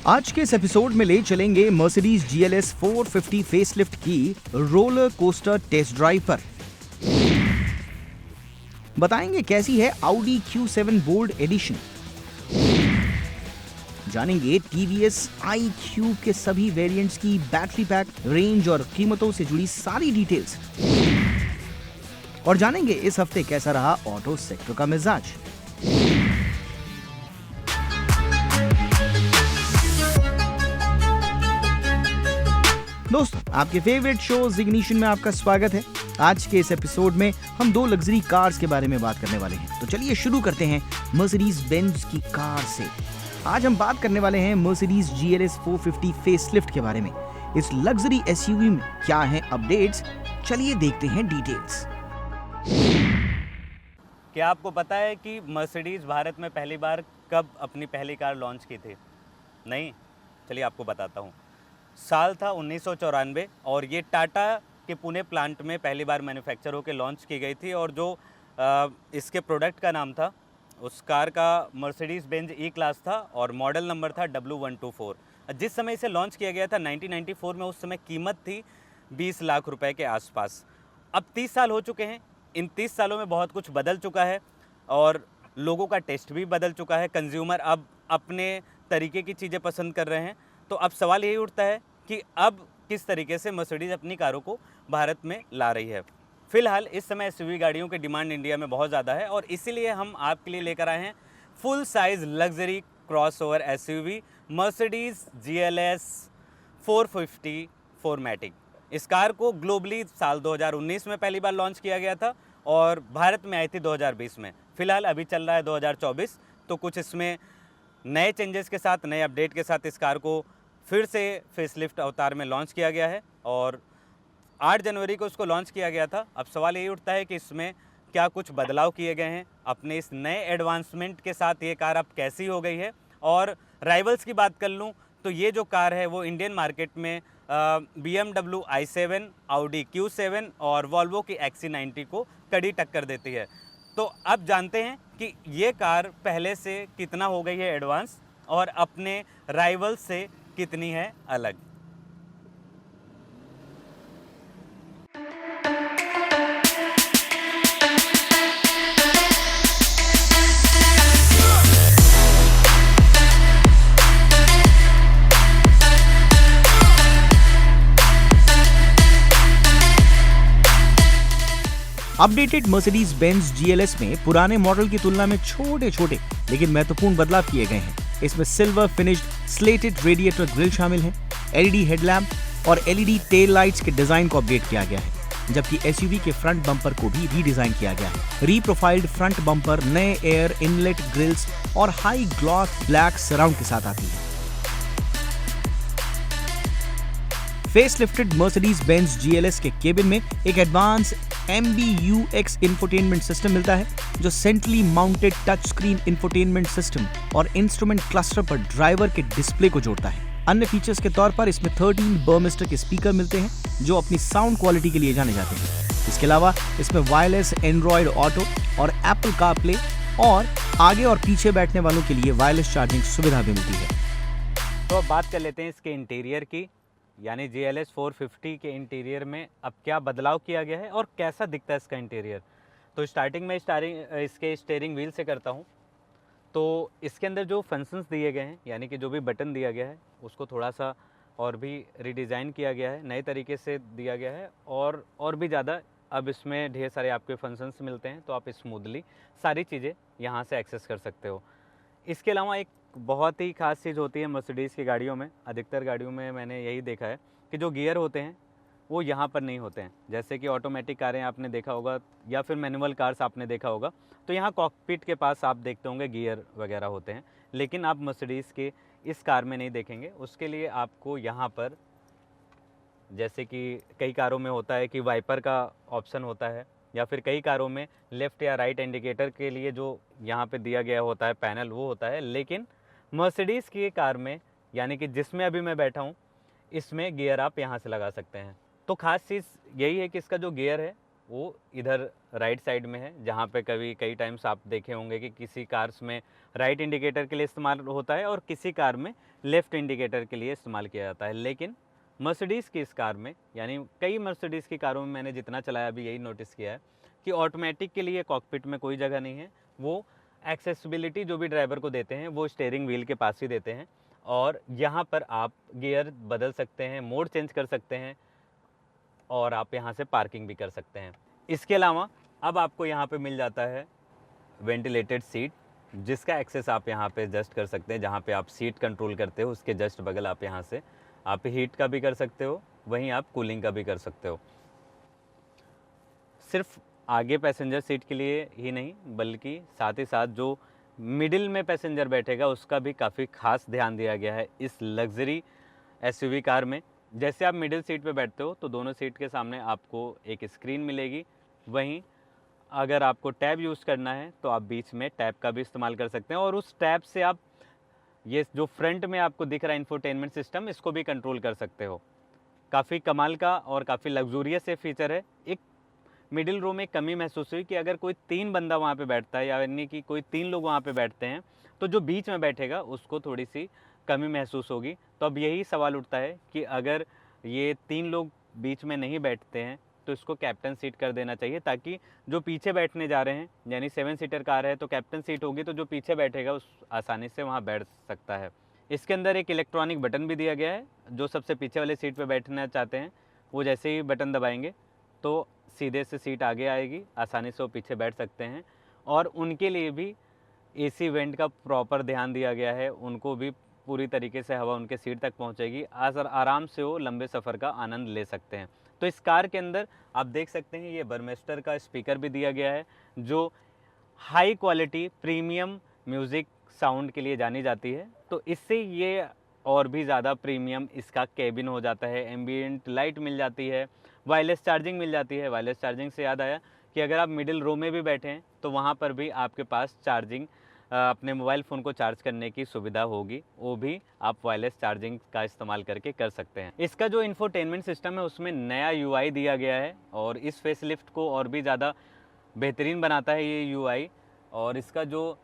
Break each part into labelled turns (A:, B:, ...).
A: आज के इस एपिसोड में ले चलेंगे मर्सिडीज GLS 450 फेसलिफ्ट की रोलर कोस्टर टेस्ट ड्राइव पर। बताएंगे कैसी है Audi Q7 बोल्ड एडिशन। जानेंगे TVS iQube के सभी वेरिएंट्स की बैटरी पैक, रेंज और कीमतों से जुड़ी सारी डिटेल्स। और जानेंगे इस हफ्ते कैसा रहा ऑटो सेक्टर का मिजाज। दोस्तों, आपके फेवरेट शो इग्निशन में आपका स्वागत है। आज के इस एपिसोड में हम दो लग्जरी कार्स के बारे में बात करने वाले हैं। तो चलिए शुरू करते हैं मर्सिडीज बेंज की कार से। आज हम बात करने वाले हैं मर्सिडीज GLS 450 फेसलिफ्ट के बारे में। इस लग्जरी SUV में क्या हैं अपडेट्स, चलिए देखते हैं डिटेल्स।
B: क्या आपको पता है कि मर्सिडीज भारत में पहली बार कब अपनी पहली कार लॉन्च की थी? नहीं? चलिए आपको बताता हूँ। साल था 1994 और ये टाटा के पुणे प्लांट में पहली बार मैन्युफैक्चर होकर लॉन्च की गई थी। और जो इसके प्रोडक्ट का नाम था, उस कार का मर्सिडीज बेंज E क्लास था और मॉडल नंबर था W124। जिस समय इसे लॉन्च किया गया था 1994 में, उस समय कीमत थी 20 लाख रुपए के आसपास। अब 30 साल हो चुके हैं। इन 30 सालों में बहुत कुछ बदल चुका है और लोगों का टेस्ट भी बदल चुका है। कंज्यूमर अब अपने तरीके की चीज़ें पसंद कर रहे हैं। तो अब सवाल यही उठता है कि अब किस तरीके से मर्सिडीज अपनी कारों को भारत में ला रही है। फिलहाल इस समय SUV गाड़ियों की डिमांड इंडिया में बहुत ज़्यादा है और इसीलिए हम आपके लिए लेकर आए हैं full size luxury crossover SUV Mercedes GLS 450 4MATIC। इस कार को ग्लोबली साल 2019 में पहली बार लॉन्च किया गया था और भारत में आई थी 2020 में। फिलहाल अभी चल रहा है 2024। तो कुछ इसमें नए चेंजेस के साथ, नए अपडेट के साथ इस कार को फिर से फेसलिफ्ट अवतार में लॉन्च किया गया है और 8 जनवरी को इसको लॉन्च किया गया था। अब सवाल यही उठता है कि इसमें क्या कुछ बदलाव किए गए हैं। अपने इस नए एडवांसमेंट के साथ ये कार अब कैसी हो गई है। और राइवल्स की बात कर लूँ तो ये जो कार है वो इंडियन मार्केट में BMW i7, Audi Q7 और Volvo की XC90 को कड़ी टक्कर देती है। तो अब जानते हैं कि ये कार पहले से कितना हो गई है एडवांस और अपने राइवल्स से कितनी है अलग।
A: अपडेटेड मर्सिडीज बेंज GLS में पुराने मॉडल की तुलना में छोटे छोटे लेकिन महत्वपूर्ण बदलाव किए गए हैं। इसमें silver finished slitted radiator grille शामिल है। LED हेडलैम्प और LED टेल लाइट्स के डिजाइन को अपडेट किया गया है, जबकि SUV के फ्रंट बम्पर को भी रीडिजाइन किया गया है। रीप्रोफाइल्ड फ्रंट बम्पर नए एयर इनलेट ग्रिल्स और हाई ग्लॉस ब्लैक सराउंड के साथ आती है। फेसलिफ्टेड मर्सिडीज बेंज GLS के केबिन में एक एडवांस MBUX इंफोटेनमेंट सिस्टम मिलता है, जो centrally mounted touch screen infotainment system और इंस्ट्रूमेंट क्लस्टर पर ड्राइवर के डिस्प्ले को जोड़ता है। अन्य फीचर्स के तौर पर इसमें 13 बर्मिस्टर के स्पीकर मिलते हैं, जो अपनी साउंड क्वालिटी के लिए जाने जाते हैं। इसके अलावा इसमें वायरलेस एंड्रॉयड ऑटो और एप्पल कारप्ले और आगे और पीछे बैठने वालों के लिए वायरलेस चार्जिंग सुविधा भी मिलती है।
B: तो अब बात कर लेते हैं इसके इंटीरियर की, यानी GLS 450 के इंटीरियर में अब क्या बदलाव किया गया है और कैसा दिखता है इसका इंटीरियर। तो स्टार्टिंग में इसके स्टीयरिंग व्हील से करता हूँ। तो इसके अंदर जो फंक्शंस दिए गए हैं, यानी कि जो भी बटन दिया गया है, उसको थोड़ा सा और भी रिडिज़ाइन किया गया है, नए तरीके से दिया गया है और भी ज़्यादा अब इसमें ढेर सारे आपके फंक्शंस मिलते हैं। तो आप स्मूथली सारी चीज़ें यहाँ से एक्सेस कर सकते हो। इसके अलावा एक बहुत ही ख़ास चीज़ होती है मर्सिडीज़ की गाड़ियों में, अधिकतर गाड़ियों में मैंने यही देखा है कि जो गियर होते हैं वो यहाँ पर नहीं होते हैं। जैसे कि ऑटोमेटिक कारें आपने देखा होगा या फिर मैनुअल कार्स आपने देखा होगा, तो यहाँ कॉकपिट के पास आप देखते होंगे गियर वगैरह होते हैं, लेकिन आप मर्सिडीज़ के इस कार में नहीं देखेंगे। उसके लिए आपको यहाँ पर, जैसे कि कई कारों में होता है कि वाइपर का ऑप्शन होता है, या फिर कई कारों में लेफ़्ट या राइट इंडिकेटर के लिए जो यहाँ पे दिया गया होता है पैनल, वो होता है। लेकिन मर्सिडीज़ की कार में, यानी कि जिसमें अभी मैं बैठा हूँ, इसमें गियर आप यहाँ से लगा सकते हैं। तो ख़ास चीज़ यही है कि इसका जो गियर है वो इधर राइट साइड में है, जहाँ पे कई टाइम्स आप देखे होंगे कि किसी कार्स में राइट इंडिकेटर के लिए इस्तेमाल होता है और किसी कार में लेफ़्ट इंडिकेटर के लिए इस्तेमाल किया जाता है। लेकिन मर्सिडीज़ की इस कार में, यानी कई मर्सिडीज़ की कारों में मैंने जितना चलाया अभी यही नोटिस किया है कि ऑटोमेटिक के लिए कॉकपिट में कोई जगह नहीं है। वो एक्सेसिबिलिटी जो भी ड्राइवर को देते हैं वो स्टीयरिंग व्हील के पास ही देते हैं, और यहाँ पर आप गियर बदल सकते हैं, मोड चेंज कर सकते हैं, और आप यहाँ से पार्किंग भी कर सकते हैं। इसके अलावा अब आपको यहाँ पे मिल जाता है वेंटिलेटेड सीट, जिसका एक्सेस आप यहाँ पे जस्ट कर सकते हैं। जहाँ पे आप सीट कंट्रोल करते हो उसके जस्ट बगल आप यहाँ से आप हीट का भी कर सकते हो, वहीं आप कूलिंग का भी कर सकते हो। सिर्फ आगे पैसेंजर सीट के लिए ही नहीं, बल्कि साथ ही साथ जो मिडिल में पैसेंजर बैठेगा उसका भी काफ़ी खास ध्यान दिया गया है इस लग्जरी एसयूवी कार में। जैसे आप मिडिल सीट पे बैठते हो तो दोनों सीट के सामने आपको एक स्क्रीन मिलेगी, वहीं अगर आपको टैब यूज़ करना है तो आप बीच में टैब का भी इस्तेमाल कर सकते हैं, और उस टैब से आप ये जो फ्रंट में आपको दिख रहा है इंफोटेनमेंट सिस्टम, इसको भी कंट्रोल कर सकते हो। काफ़ी कमाल का और काफ़ी लग्जूरियस ये फीचर है। एक मिडिल रो में कमी महसूस हुई कि अगर कोई 3 बंदा वहाँ पे बैठता है, यानी कि कोई 3 लोग वहाँ पे बैठते हैं, तो जो बीच में बैठेगा उसको थोड़ी सी कमी महसूस होगी। तो अब यही सवाल उठता है कि अगर ये 3 लोग बीच में नहीं बैठते हैं तो इसको कैप्टन सीट कर देना चाहिए, ताकि जो पीछे बैठने जा रहे हैं, यानी 7 सीटर कार है तो कैप्टन सीट होगी, तो जो पीछे बैठेगा उस आसानी से वहाँ बैठ सकता है। इसके अंदर एक इलेक्ट्रॉनिक बटन भी दिया गया है। जो सबसे पीछे वाले सीट पे बैठना चाहते हैं वो जैसे ही बटन दबाएंगे तो सीधे से सीट आगे आएगी, आसानी से वो पीछे बैठ सकते हैं। और उनके लिए भी एसी वेंट का प्रॉपर ध्यान दिया गया है, उनको भी पूरी तरीके से हवा उनके सीट तक पहुंचेगी, आराम से वो लंबे सफ़र का आनंद ले सकते हैं। तो इस कार के अंदर आप देख सकते हैं ये बर्मेस्टर का स्पीकर भी दिया गया है, जो high quality premium music sound के लिए जानी जाती है। तो इससे ये और भी ज़्यादा प्रीमियम इसका केबिन हो जाता है। एम्बिएंट लाइट मिल जाती है, वायरलेस चार्जिंग मिल जाती है। वायरलेस चार्जिंग से याद आया कि अगर आप मिडिल रो में भी बैठे हैं तो वहाँ पर भी आपके पास चार्जिंग, अपने मोबाइल फ़ोन को चार्ज करने की सुविधा होगी, वो भी आप वायरलेस चार्जिंग का इस्तेमाल करके कर सकते हैं। इसका जो इंफोटेनमेंट सिस्टम है उसमें नया यूआई दिया गया है, और इस फेसलिफ्ट को और भी ज़्यादा बेहतरीन बनाता है ये यूआई। और इसका जो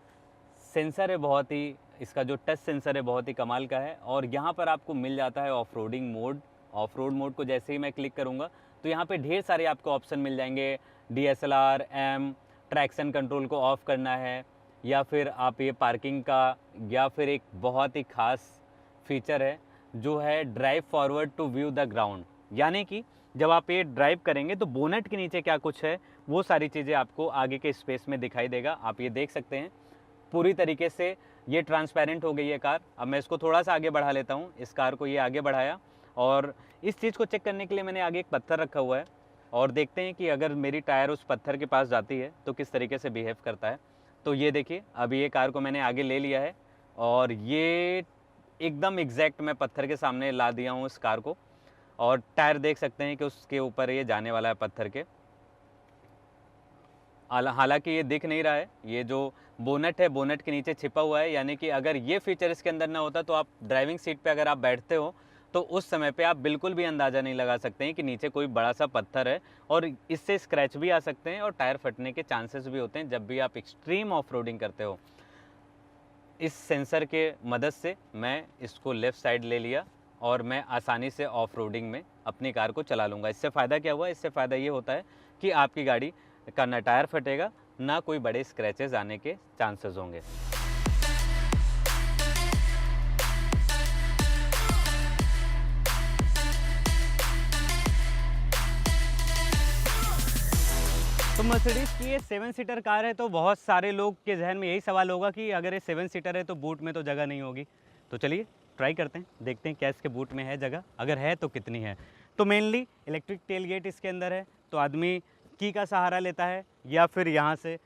B: सेंसर है इसका जो टच सेंसर है बहुत ही कमाल का है। और यहाँ पर आपको मिल जाता है off roading mode. Of road mode को जैसे ही मैं क्लिक करूँगा तो यहाँ पे ढेर सारे आपको ऑप्शन मिल जाएंगे। DSLR, एम, ट्रैक्शन कंट्रोल को ऑफ़ करना है, या फिर आप ये पार्किंग का, या फिर एक बहुत ही ख़ास फीचर है जो है drive forward to view the ground, यानी कि जब आप ये ड्राइव करेंगे तो बोनेट के नीचे क्या कुछ है वो सारी चीज़ें आपको आगे के स्पेस में दिखाई देगा। आप ये देख सकते हैं पूरी तरीके से ये ट्रांसपेरेंट हो गई है कार। अब मैं इसको थोड़ा सा आगे बढ़ा लेता हूँ। इस कार को ये आगे बढ़ाया, और इस चीज़ को चेक करने के लिए मैंने आगे एक पत्थर रखा हुआ है, और देखते हैं कि अगर मेरी टायर उस पत्थर के पास जाती है तो किस तरीके से बिहेव करता है। तो ये देखिए, अभी ये कार को मैंने आगे ले लिया है, और ये एकदम एग्जैक्ट मैं पत्थर के सामने ला दिया हूँ इस कार को, और टायर देख सकते हैं कि उसके ऊपर ये जाने वाला है पत्थर के। हालांकि ये दिख नहीं रहा है, ये जो बोनेट है बोनेट के नीचे छिपा हुआ है, यानी कि अगर ये फीचर इसके अंदर ना होता तो आप ड्राइविंग सीट पे अगर आप बैठते हो तो उस समय पे आप बिल्कुल भी अंदाज़ा नहीं लगा सकते हैं कि नीचे कोई बड़ा सा पत्थर है, और इससे स्क्रैच भी आ सकते हैं और टायर फटने के चांसेस भी होते हैं जब भी आप एक्सट्रीम ऑफ रोडिंग करते हो। इस सेंसर के मदद से मैं इसको लेफ़्ट साइड ले लिया, और मैं आसानी से ऑफ रोडिंग में अपनी कार को चला लूँगा। इससे फ़ायदा क्या हुआ? इससे फ़ायदा ये होता है कि आपकी गाड़ी का ना टायर फटेगा, ना कोई बड़े स्क्रैचेस आने के चांसेस होंगे। तो मर्सिडीज़ की ये 7 सीटर कार है, तो बहुत सारे लोग के जहन में यही सवाल होगा कि अगर ये 7 सीटर है तो बूट में तो जगह नहीं होगी। तो चलिए ट्राई करते हैं, देखते हैं क्या इसके बूट में है जगह, अगर है तो कितनी है। तो मेनली इलेक्ट्रिक टेल गेट इसके अंदर है, तो आदमी की का सहारा लेता है या फिर यहाँ से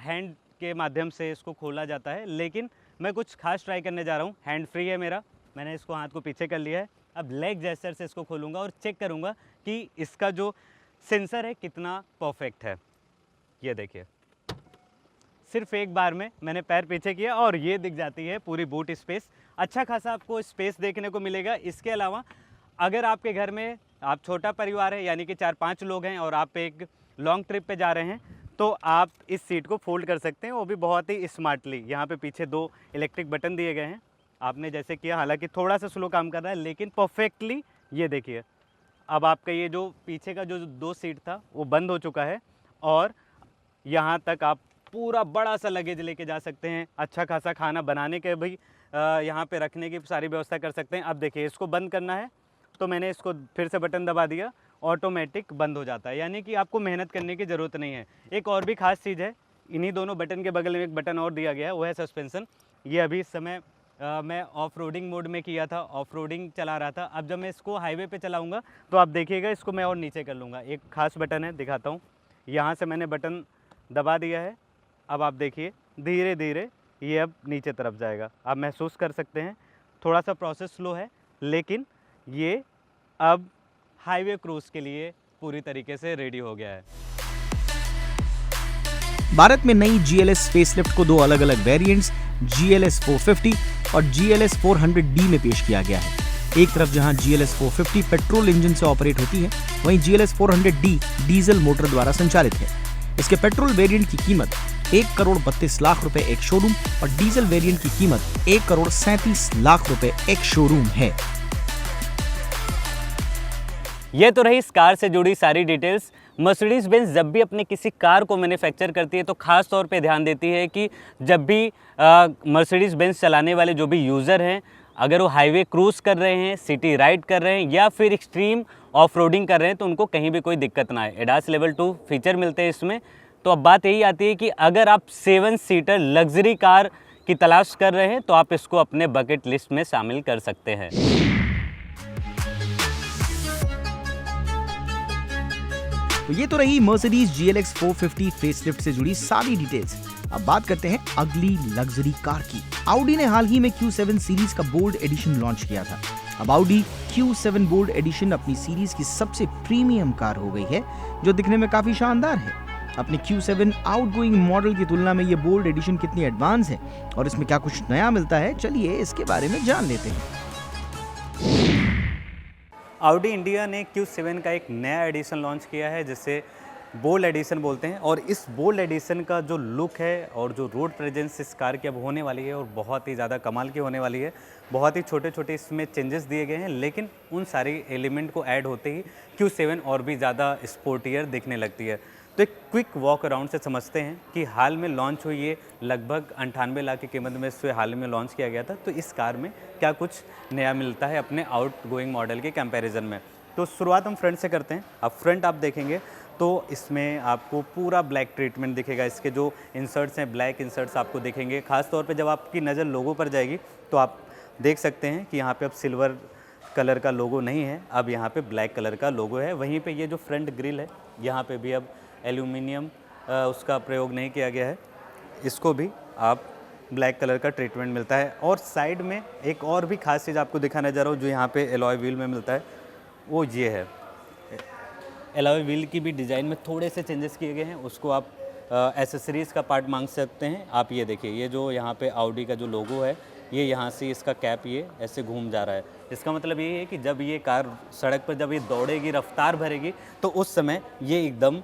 B: हैंड के माध्यम से इसको खोला जाता है। लेकिन मैं कुछ खास ट्राई करने जा रहा हूँ। हैंड फ्री है मेरा, मैंने इसको हाथ को पीछे कर लिया है। अब लेग जेस्चर से इसको खोलूँगा और चेक करूँगा कि इसका जो सेंसर है कितना परफेक्ट है। ये देखिए, सिर्फ एक बार में मैंने पैर पीछे किया और ये दिख जाती है पूरी बूट स्पेस। अच्छा खासा आपको स्पेस देखने को मिलेगा। इसके अलावा अगर आपके घर में आप छोटा परिवार है, यानी कि 4-5 लोग हैं और आप एक लॉन्ग ट्रिप पे जा रहे हैं तो आप इस सीट को फोल्ड कर सकते हैं, वो भी बहुत ही स्मार्टली। यहाँ पे पीछे 2 इलेक्ट्रिक बटन दिए गए हैं, आपने जैसे किया, हालांकि थोड़ा सा स्लो काम कर रहा है लेकिन परफेक्टली, ये देखिए अब आपका ये जो पीछे का जो 2 सीट था वो बंद हो चुका है और यहाँ तक आप पूरा बड़ा सा लगेज लेके जा सकते हैं। अच्छा खासा खाना बनाने के भी यहाँ पे रखने की सारी व्यवस्था कर सकते हैं। अब देखिए इसको बंद करना है तो मैंने इसको फिर से बटन दबा दिया, ऑटोमेटिक बंद हो जाता है, यानी कि आपको मेहनत करने की ज़रूरत नहीं है। एक और भी खास चीज़ है, इन्हीं दोनों बटन के बगल में एक बटन और दिया गया है, वो है सस्पेंसन। ये अभी इस समय मैं ऑफ रोडिंग मोड में किया था, ऑफ रोडिंग चला रहा था। अब जब मैं इसको हाईवे पे चलाऊंगा तो आप देखिएगा इसको मैं और नीचे कर लूँगा। एक खास बटन है, दिखाता हूँ, यहाँ से मैंने बटन दबा दिया है, अब आप देखिए धीरे धीरे ये अब नीचे तरफ जाएगा। आप महसूस कर सकते हैं थोड़ा सा प्रोसेस स्लो है लेकिन ये अब हाईवे क्रूज़ के लिए पूरी तरीके से रेडी हो गया है।
A: भारत में नई GLS फेसलिफ्ट को 2 अलग अलग वेरिएंट्स GLS 450 और GLS 400D में पेश किया गया है। एक तरफ जहां GLS 450 पेट्रोल इंजन से ऑपरेट होती है, वहीं GLS 400D डीजल मोटर द्वारा संचालित है। इसके पेट्रोल वेरिएंट की कीमत 1 करोड़ 32 लाख रुपए एक शोरूम और डीजल वेरिएंट की कीमत 1 करोड़ 37 लाख रुपए एक शोरूम है।
B: ये तो रही इस कार से जुड़ी सारी डिटेल्स। मर्सिडीज़ बेंज जब भी अपने किसी कार को मैन्युफैक्चर करती है तो ख़ास तौर पे ध्यान देती है कि जब भी मर्सिडीज़ बेंज चलाने वाले जो भी यूज़र हैं, अगर वो हाईवे क्रूज़ कर रहे हैं, सिटी राइड कर रहे हैं या फिर एक्सट्रीम ऑफ रोडिंग कर रहे हैं तो उनको कहीं भी कोई दिक्कत ना आए। एडास लेवल 2 फीचर मिलते हैं इसमें। तो अब बात यही आती है कि अगर आप 7 सीटर लग्जरी कार की तलाश कर रहे हैं तो आप इसको अपने बकेट लिस्ट में शामिल कर सकते हैं।
A: तो ये तो रही मर्सिडीज GLX 450 फेसलिफ्ट से जुड़ी सारी डिटेल्स। अब बात करते हैं अगली लग्जरी कार की। Audi ने हाल ही में Q7 सीरीज का बोल्ड एडिशन लॉन्च किया था। अब Audi Q7 बोल्ड एडिशन अपनी सीरीज की सबसे प्रीमियम कार हो गई है, जो दिखने में काफी शानदार है। अपने Q7 आउटगोइंग मॉडल की तुलना में ये बोल्ड एडिशन कितनी एडवांस है और इसमें क्या कुछ नया मिलता है, चलिए इसके बारे में जान लेते हैं।
B: Audi इंडिया ने Q7 का एक नया एडिशन लॉन्च किया है जिसे बोल्ड एडिशन बोलते हैं। और इस बोल्ड एडिशन का जो लुक है और जो रोड प्रेजेंस इस कार की अब होने वाली है और बहुत ही ज़्यादा कमाल की होने वाली है। बहुत ही छोटे छोटे इसमें चेंजेस दिए गए हैं, लेकिन उन सारे एलिमेंट को ऐड होते ही Q7 और भी ज़्यादा स्पोर्टियर दिखने लगती है। तो एक क्विक वॉक अराउंड से समझते हैं कि हाल में लॉन्च हुई ये लगभग 98 लाख की कीमत में इसे हाल में लॉन्च किया गया था। तो इस कार में क्या कुछ नया मिलता है अपने आउट गोइंग मॉडल के कंपैरिजन में। तो शुरुआत हम फ्रंट से करते हैं। अब फ्रंट आप देखेंगे तो इसमें आपको पूरा ब्लैक ट्रीटमेंट दिखेगा। इसके जो इंसर्ट्स हैं, ब्लैक इंसर्ट्स आपको दिखेंगे। खास तौर पे जब आपकी नज़र लोगो पर जाएगी तो आप देख सकते हैं कि यहाँ पे अब सिल्वर कलर का लोगो नहीं है, अब यहाँ पे ब्लैक कलर का लोगो है। वहीं पे ये जो फ्रंट ग्रिल है, यहाँ पे भी अब एल्यूमिनियम उसका प्रयोग नहीं किया गया है, इसको भी आप ब्लैक कलर का ट्रीटमेंट मिलता है। और साइड में एक और भी खास चीज़ आपको दिखाने जा रहा हूँ जो यहाँ पे एलॉय व्हील में मिलता है, वो ये है। एलॉय व्हील की भी डिज़ाइन में थोड़े से चेंजेस किए गए हैं, उसको आप एसेसरीज़ का पार्ट मांग सकते हैं। आप ये देखिए, ये जो यहाँ पे ऑडी का जो लोगो है, ये यहाँ से इसका कैप ये ऐसे घूम जा रहा है। इसका मतलब ये है कि जब ये कार सड़क पर जब ये दौड़ेगी, रफ्तार भरेगी, तो उस समय ये एकदम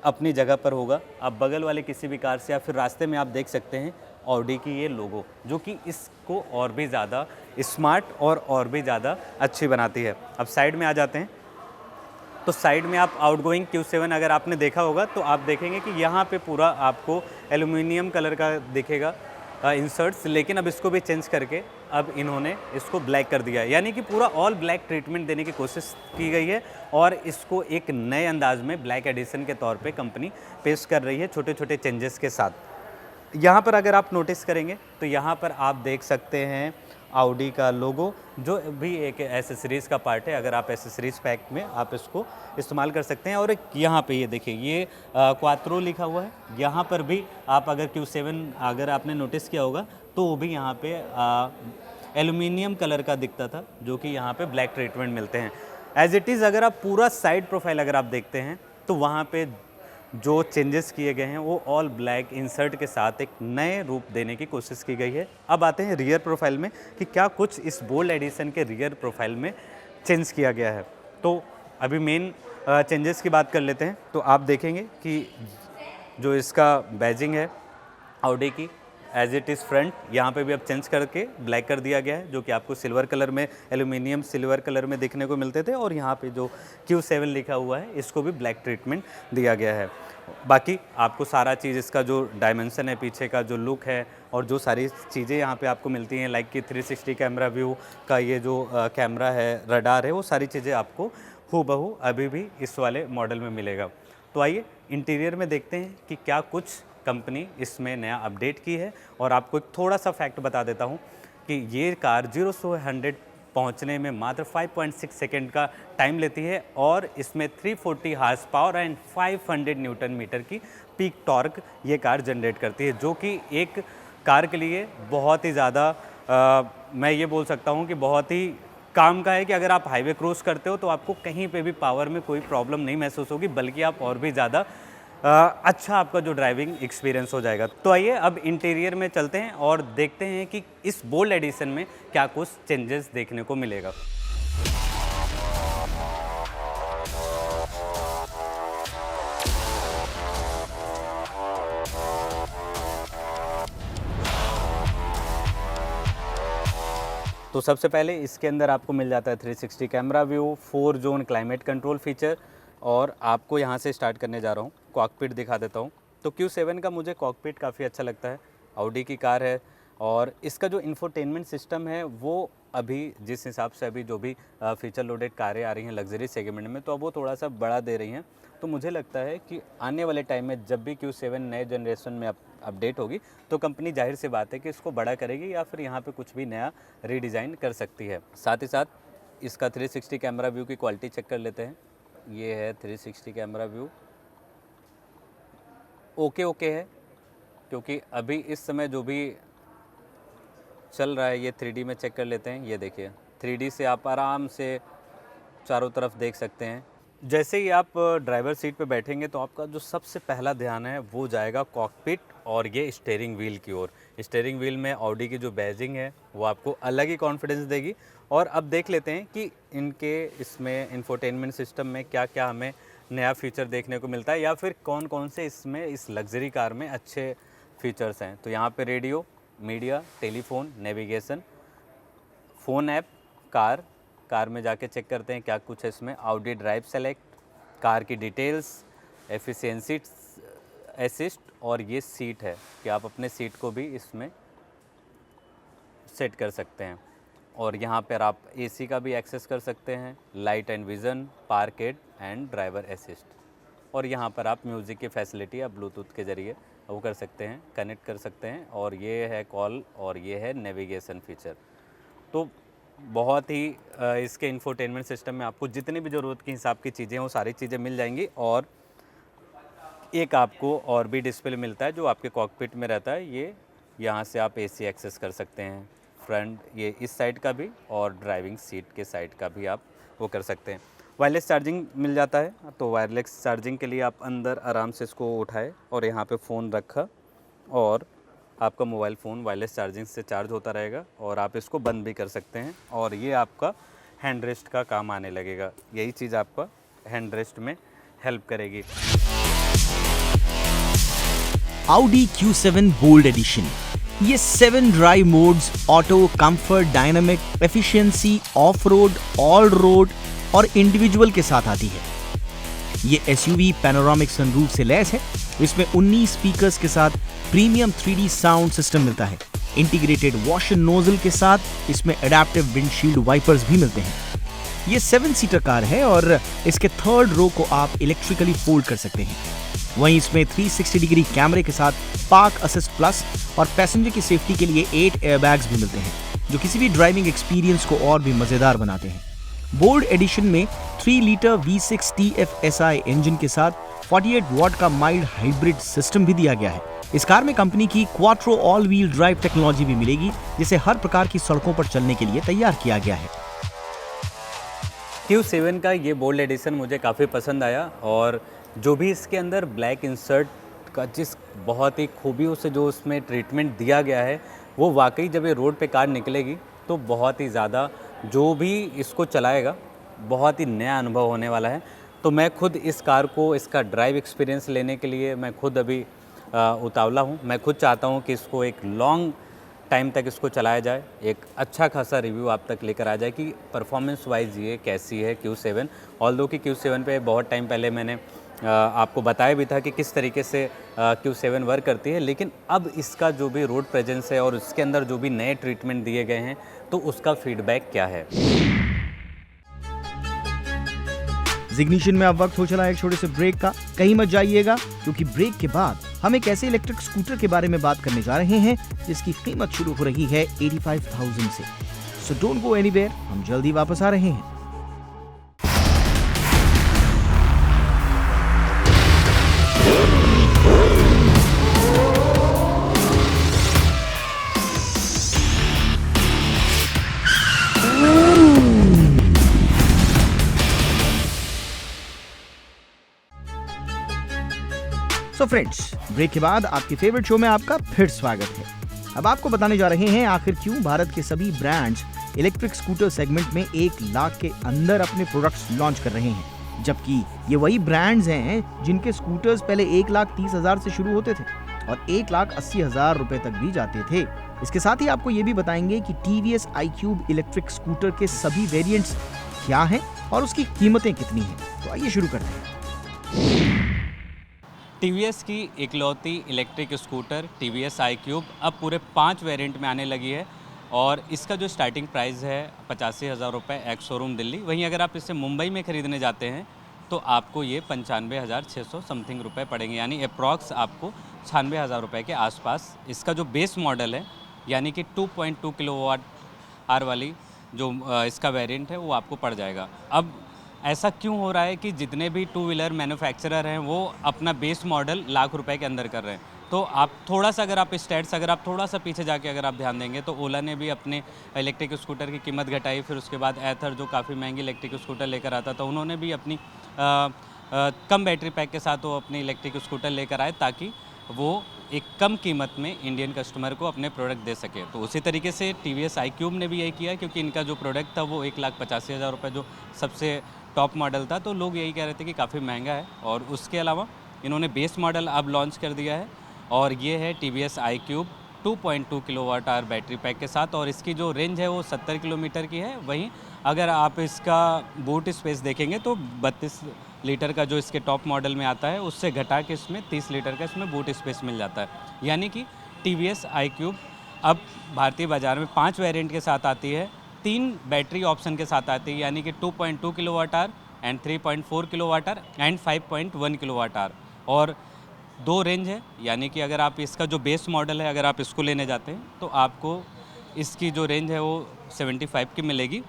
B: अपनी जगह पर होगा। आप बगल वाले किसी भी कार से या फिर रास्ते में आप देख सकते हैं ऑडी की ये लोगो, जो कि इसको और भी ज़्यादा स्मार्ट और भी ज़्यादा अच्छी बनाती है। अब साइड में आ जाते हैं तो साइड में आप आउटगोइंग Q7 अगर आपने देखा होगा तो आप देखेंगे कि यहाँ पे पूरा आपको एल्यूमिनियम कलर का दिखेगा इंसर्ट्स, लेकिन अब इसको भी चेंज करके अब इन्होंने इसको ब्लैक कर दिया है, यानी कि पूरा ऑल ब्लैक ट्रीटमेंट देने की कोशिश की गई है और इसको एक नए अंदाज में ब्लैक एडिशन के तौर पे कंपनी पेश कर रही है, छोटे छोटे चेंजेस के साथ। यहाँ पर अगर आप नोटिस करेंगे तो यहाँ पर आप देख सकते हैं ऑडी का लोगो, जो भी एक एसेसरीज़ का पार्ट है। अगर आप एसेसरीज़ पैक में आप इसको इस्तेमाल कर सकते हैं। और एक यहाँ पे ये देखिए, ये क्वात्रो लिखा हुआ है। यहाँ पर भी आप अगर Q7 अगर आपने नोटिस किया होगा तो वो भी यहाँ पे एल्यूमिनियम कलर का दिखता था, जो कि यहाँ पे ब्लैक ट्रीटमेंट मिलते हैं। एज इट इज़ अगर आप पूरा साइड प्रोफाइल अगर आप देखते हैं तो वहाँ पे जो चेंजेस किए गए हैं वो ऑल ब्लैक इंसर्ट के साथ एक नए रूप देने की कोशिश की गई है। अब आते हैं रियर प्रोफाइल में कि क्या कुछ इस बोल्ड एडिशन के रियर प्रोफाइल में चेंज किया गया है। तो अभी मेन चेंजेस की बात कर लेते हैं तो आप देखेंगे कि जो इसका बैजिंग है ऑडी की एज इट इज़ फ्रंट, यहाँ पे भी अब चेंज करके ब्लैक कर दिया गया है, जो कि आपको सिल्वर कलर में, एल्यूमिनियम सिल्वर कलर में देखने को मिलते थे। और यहाँ पे जो Q7 लिखा हुआ है इसको भी ब्लैक ट्रीटमेंट दिया गया है। बाकी आपको सारा चीज़, इसका जो डायमेंशन है, पीछे का जो लुक है और जो सारी चीज़ें यहाँ पे आपको मिलती हैं, लाइक कि 360 कैमरा व्यू का ये जो कैमरा है, रडार है, वो सारी चीज़ें आपको हूबहू अभी भी इस वाले मॉडल में मिलेगा। तो आइए इंटीरियर में देखते हैं कि क्या कुछ कंपनी इसमें नया अपडेट की है। और आपको एक थोड़ा सा फैक्ट बता देता हूँ कि ये कार 0 से 100 पहुँचने में मात्र 5.6 सेकेंड का टाइम लेती है और इसमें 340 horse power and 500 newton metre की पीक टॉर्क ये कार जनरेट करती है, जो कि एक कार के लिए बहुत ही ज़्यादा मैं ये बोल सकता हूँ कि बहुत ही काम का है कि अगर आप हाईवे क्रॉस करते हो तो आपको कहीं पे भी पावर में कोई प्रॉब्लम नहीं महसूस होगी, बल्कि आप और भी ज़्यादा अच्छा आपका जो ड्राइविंग एक्सपीरियंस हो जाएगा। तो आइए अब इंटीरियर में चलते हैं और देखते हैं कि इस बोल्ड एडिशन में क्या कुछ चेंजेस देखने को मिलेगा। तो सबसे पहले इसके अंदर आपको मिल जाता है 360 camera view, 4 zone climate control feature. और आपको यहाँ से स्टार्ट करने जा रहा हूँ, कॉकपिट दिखा देता हूँ। तो Q7 का मुझे कॉकपिट काफ़ी अच्छा लगता है, ऑडी की कार है और इसका जो इंफोटेनमेंट सिस्टम है वो अभी जिस हिसाब से अभी जो भी फीचर लोडेड कारें आ रही हैं लग्जरी सेगमेंट में, तो अब वो थोड़ा सा बड़ा दे रही हैं। तो मुझे लगता है कि आने वाले टाइम में जब भी Q7 नए जनरेशन में अपडेट होगी तो कंपनी जाहिर सी बात है कि इसको बड़ा करेगी या फिर यहाँ पे कुछ भी नया रीडिज़ाइन कर सकती है। साथ ही साथ इसका 360 कैमरा व्यू की क्वालिटी चेक कर लेते हैं। ये है 360 कैमरा व्यू, ओके है, क्योंकि अभी इस समय जो भी चल रहा है ये 3D में चेक कर लेते हैं। ये देखिए 3D से आप आराम से चारों तरफ देख सकते हैं। जैसे ही आप ड्राइवर सीट पे बैठेंगे तो आपका जो सबसे पहला ध्यान है वो जाएगा कॉकपिट और ये स्टीयरिंग व्हील की ओर। स्टीयरिंग व्हील में ऑडी की जो बैजिंग है वो आपको अलग ही कॉन्फिडेंस देगी। और अब देख लेते हैं कि इनके इसमें इंफोटेनमेंट सिस्टम में क्या क्या हमें नया फीचर देखने को मिलता है या फिर कौन कौन से इसमें इस लग्जरी कार में अच्छे फीचर्स हैं। तो यहाँ पे radio, media, telephone, navigation, phone app, car में जाके चेक करते हैं क्या कुछ है इसमें। ऑडी ड्राइव सेलेक्ट, कार की डिटेल्स, एफिशिएंसी असिस्ट और ये सीट है कि आप अपने सीट को भी इसमें सेट कर सकते हैं। और यहाँ पर आप एसी का भी एक्सेस कर सकते हैं, light and vision, park aid and driver assist. और यहाँ पर आप म्यूज़िक की फैसिलिटी आप ब्लूटूथ के ज़रिए वो कर सकते हैं, कनेक्ट कर सकते हैं। और ये है कॉल और ये है नेविगेशन फीचर। तो बहुत ही इसके इंफोटेनमेंट सिस्टम में आपको जितनी भी ज़रूरत के हिसाब की चीज़ें वो सारी चीज़ें मिल जाएंगी। और एक आपको और भी डिस्प्ले मिलता है जो आपके कॉकपिट में रहता है। ये यहाँ से आप एसी एक्सेस कर सकते हैं, फ्रंट ये इस साइड का भी और ड्राइविंग सीट के साइड का भी आप वो कर सकते हैं। वायरलेस चार्जिंग मिल जाता है, तो वायरलेस चार्जिंग के लिए आप अंदर आराम से इसको उठाए और यहाँ पे फ़ोन रखा और आपका मोबाइल फ़ोन वायरलेस चार्जिंग से चार्ज होता रहेगा और आप इसको बंद भी कर सकते हैं और ये आपका हैंड रेस्ट का काम आने लगेगा। यही चीज़ आपका हैंड रेस्ट में हेल्प करेगी।
A: Audi Q7 बोल्ड एडिशन, ये 7 drive modes, auto, comfort, dynamic, efficiency, of road, all road और इंडिविजुअल के साथ आती है। ये एसयूवी पैनोरामिक सनरूफ से लैस है। इसमें 19 स्पीकर्स के साथ प्रीमियम 3D साउंड सिस्टम मिलता है। इंटीग्रेटेड वॉशर नोजल के साथ इसमें एडेप्टिव विंडशील्ड वाइपर्स भी मिलते हैं। ये 7 सीटर कार है और इसके थर्ड रो को आप इलेक्ट्रिकली फोल्ड कर सकते हैं। वहीं इसमें 360 डिग्री कैमरे के साथ पार्क असिस्ट प्लस और पैसेंजर की सेफ्टी के लिए 8 एयरबैग्स भी मिलते हैं, जो किसी भी ड्राइविंग एक्सपीरियंस को और भी मजेदार बनाते हैं। बोल्ड एडिशन में 3 लीटर V6 TFSI इंजन के साथ 48 वॉट का माइल्ड हाइब्रिड सिस्टम भी दिया गया है। इस कार में कंपनी की quattro all wheel drive technology भी मिलेगी, जिसे हर प्रकार की सड़कों पर चलने के लिए तैयार किया गया है।
B: Q7 का ये बोल्ड एडिशन मुझे काफ़ी पसंद आया और जो भी इसके अंदर ब्लैक इंसर्ट का जिस बहुत ही खूबियों से जो उसमें ट्रीटमेंट दिया गया है, वो वाकई जब ये रोड पे कार निकलेगी तो बहुत ही ज़्यादा जो भी इसको चलाएगा बहुत ही नया अनुभव होने वाला है। तो मैं खुद इस कार को, इसका ड्राइव एक्सपीरियंस लेने के लिए मैं खुद अभी उतावला हूँ। मैं खुद चाहता हूँ कि इसको एक लॉन्ग टाइम तक इसको चलाया जाए, एक अच्छा खासा रिव्यू आप तक लेकर आ जाए कि परफॉर्मेंस वाइज ये कैसी है Q7। ऑल्दो कि Q7 पे बहुत टाइम पहले मैंने आपको बताया भी था कि किस तरीके से Q7 वर्क करती है, लेकिन अब इसका जो भी रोड प्रेजेंस है और उसके अंदर जो भी नए ट्रीटमेंट दिए गए हैं तो उसका फीडबैक क्या है।
A: इग्निशन में अब वक्त हो चला है एक छोटे से ब्रेक का। कहीं मत जाइएगा, क्योंकि ब्रेक के बाद हम एक ऐसे इलेक्ट्रिक स्कूटर के बारे में बात करने जा रहे हैं जिसकी कीमत शुरू हो रही है 85,000 से। सो डोंट गो एनीवेयर, हम जल्दी वापस आ रहे हैं। सो फ्रेंड्स, ब्रेक के बाद आपके फेवरेट शो में आपका फिर स्वागत है। अब आपको बताने जा रहे हैं आखिर क्यों भारत के सभी ब्रांड्स इलेक्ट्रिक स्कूटर सेगमेंट में 1 लाख के अंदर अपने प्रोडक्ट्स लॉन्च कर रहे हैं, जबकि ये वही ब्रांड्स हैं जिनके स्कूटर्स पहले 1,30,000 से शुरू होते थे और 1,80,000 रुपए तक भी जाते थे। इसके साथ ही आपको ये भी बताएंगे कि TVS iQube इलेक्ट्रिक स्कूटर के सभी वेरिएंट्स क्या हैं और उसकी कीमतें कितनी हैं। तो आइए शुरू करते हैं।
B: TVS की इकलौती इलेक्ट्रिक स्कूटर TVS iQube अब पूरे 5 वेरिएंट में आने लगी है और इसका जो स्टार्टिंग प्राइस है 85,000 रुपये एक्स शोरूम दिल्ली। वहीं अगर आप इसे मुंबई में ख़रीदने जाते हैं तो आपको ये 95,600 समथिंग रुपये पड़ेंगे, यानी अप्रॉक्स आपको 96,000 रुपये के आसपास। इसका जो बेस मॉडल है यानी कि 2.2 किलोवाट आवर वाली जो इसका वेरिएंट है वो आपको पड़ जाएगा। अब ऐसा क्यों हो रहा है कि जितने भी टू व्हीलर मैन्युफैक्चरर हैं वो अपना बेस मॉडल लाख रुपए के अंदर कर रहे हैं। तो आप थोड़ा सा अगर आप स्टेट्स अगर आप थोड़ा सा पीछे जाके अगर आप ध्यान देंगे तो ओला ने भी अपने इलेक्ट्रिक स्कूटर की कीमत घटाई। फिर उसके बाद एथर जो काफ़ी महंगी इलेक्ट्रिक स्कूटर लेकर आता था, उन्होंने भी अपनी कम बैटरी पैक के साथ वो अपनी इलेक्ट्रिक स्कूटर लेकर आए ताकि वो एक कम कीमत में इंडियन कस्टमर को अपने प्रोडक्ट दे सके। तो उसी तरीके से TVS iQube ने भी यही किया, क्योंकि इनका जो प्रोडक्ट था वो 1,85,000 रुपये जो सबसे टॉप मॉडल था, तो लोग यही कह रहे थे कि काफ़ी महंगा है। और उसके अलावा इन्होंने बेस मॉडल अब लॉन्च कर दिया है और ये है TVS iQube 2.2 kilowatt hour battery pack के साथ और इसकी जो रेंज है वो 70 किलोमीटर की है। वहीं अगर आप इसका बूट स्पेस देखेंगे तो 32 लीटर का जो इसके टॉप मॉडल में आता है उससे घटा के इसमें 30 लीटर का इसमें बूट स्पेस मिल जाता है। यानी कि TVS iQube अब भारतीय बाज़ार में 5 वेरिएंट के साथ आती है, 3 बैटरी ऑप्शन के साथ आती है, यानी कि 2.2 kilowatt hour and 3.4 kilowatt hour and 5.1 kilowatt hour, और 2 रेंज है। यानी कि अगर आप इसका जो बेस मॉडल है अगर आप इसको लेने जाते हैं तो आपको इसकी जो रेंज है वो 75 की मिलेगी,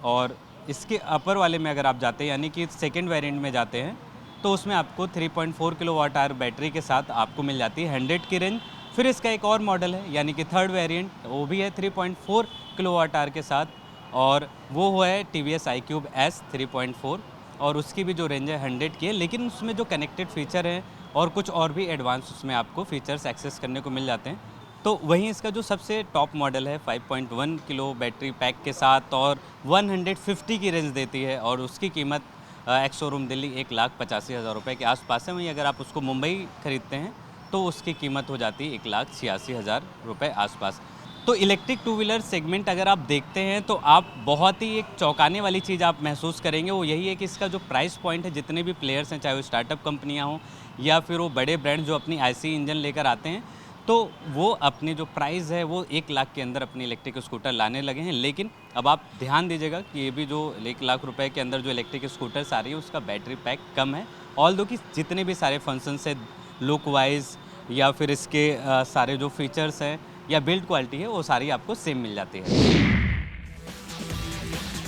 B: और इसके अपर वाले में अगर आप जाते हैं यानी कि सेकेंड वेरिएंट में जाते हैं तो उसमें आपको 3.4 किलोवाट आवर बैटरी के साथ आपको मिल जाती है 100 की रेंज। फिर इसका एक और मॉडल है यानी कि थर्ड वेरिएंट, वो भी है 3.4 किलोवाट आवर के साथ, और वो है TVS iQube S 3.4 और उसकी भी जो रेंज है 100 की है, लेकिन उसमें जो कनेक्टेड फीचर हैं और कुछ और भी एडवांस उसमें आपको फीचर्स एक्सेस करने को मिल जाते हैं। तो वहीं इसका जो सबसे टॉप मॉडल है 5.1 किलो बैटरी पैक के साथ और 150 की रेंज देती है और उसकी कीमत एक्स शोरूम दिल्ली 1,85,000 रुपये के आसपास है। वहीं अगर आप उसको मुंबई खरीदते हैं तो उसकी कीमत हो जाती है 1,86,000 रुपये आसपास। तो इलेक्ट्रिक टू व्हीलर सेगमेंट अगर आप देखते हैं तो आप बहुत ही एक चौंकाने वाली चीज़ आप महसूस करेंगे, वो यही है कि इसका जो प्राइस पॉइंट है, जितने भी प्लेयर्स हैं, चाहे वो स्टार्टअप कंपनियां हों या फिर वो बड़े ब्रांड जो अपनी IC इंजन लेकर आते हैं, तो वो अपने जो प्राइस है वो 1 लाख के अंदर अपनी इलेक्ट्रिक स्कूटर लाने लगे हैं। लेकिन अब आप ध्यान दीजिएगा कि ये भी जो 1 लाख रुपए के अंदर जो इलेक्ट्रिक स्कूटर्स आ रही है उसका बैटरी पैक कम है, ऑल्दो कि जितने भी सारे फंक्शंस है लुक वाइज या फिर इसके सारे जो फीचर्स हैं या बिल्ड क्वालिटी है वो सारी आपको सेम मिल जाती है।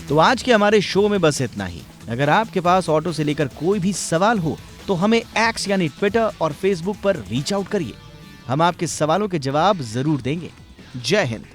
A: तो आज के हमारे शो में बस इतना ही। अगर आपके पास ऑटो से लेकर कोई भी सवाल हो तो हमें एक्स यानी ट्विटर और फेसबुक पर रीच आउट करिए, हम आपके सवालों के जवाब जरूर देंगे। जय हिंद।